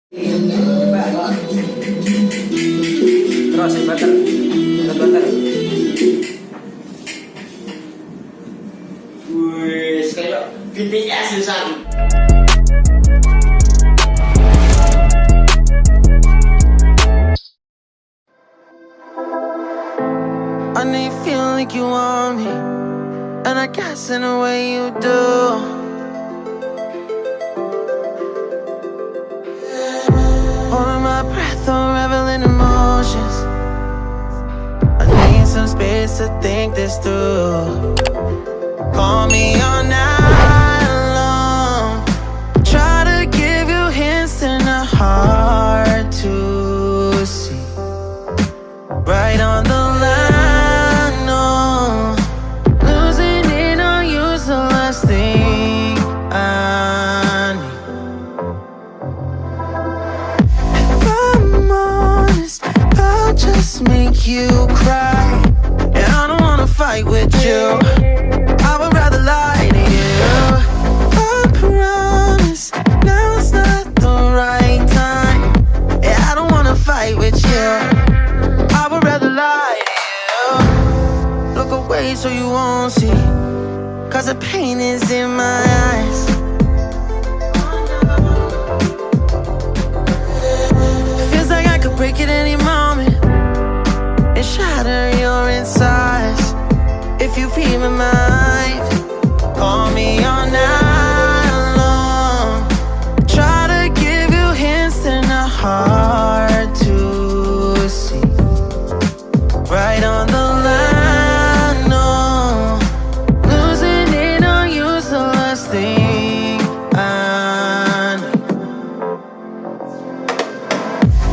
Terus butter. Wih, kayak BTS Yusan. I know you feel like you want me, and I guess in a way you do. Holding my breath, unraveling emotions. I need some space to think this through. Call me all night long. Try to give you hints and a hard to see. Right on the line, no. Losing it on you's the last thing I need. If I'm honest, I'll just make you cry. And I don't wanna fight with you, I would rather lie to you. I promise, now's not the right time. Yeah, I don't wanna fight with you, I would rather lie to you. Look away so you won't see, cause the pain is in my eyes. Feels like I could break at any moment and shatter your insides. If you feel my mind, call me all night long. Try to give you hints and a hard to see. Right on the line, no. Losing it on you's the last thing I need.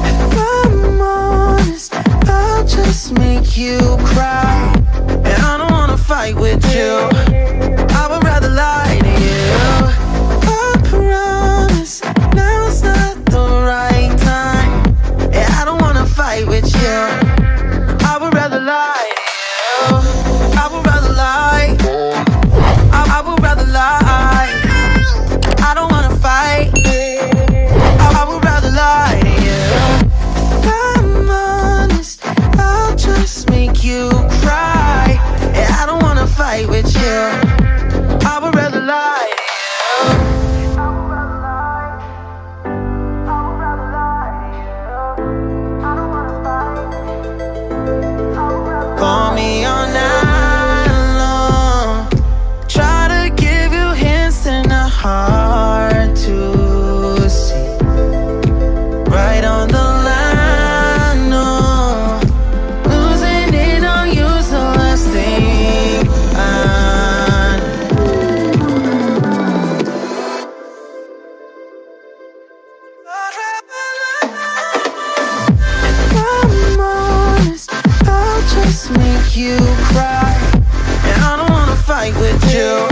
If I'm honest, I'll just make you cry. And I don't wanna fight with you, I would rather lie to you. I promise, now's not the right time. Yeah, I don't wanna fight with you, I would rather lie to you. I would rather lie, I would rather lie. I don't wanna fight, I would rather lie to you. If I'm honest, I'll just make you cry. Yeah, I don't wanna fight with you, I would rather lie to you. Call me all night long. Try to give you hints and a hard to see. Right on the line, no. Losing it on you's the last thing I need. If I'm honest, I'll just make you cry. And I don't wanna fight with you,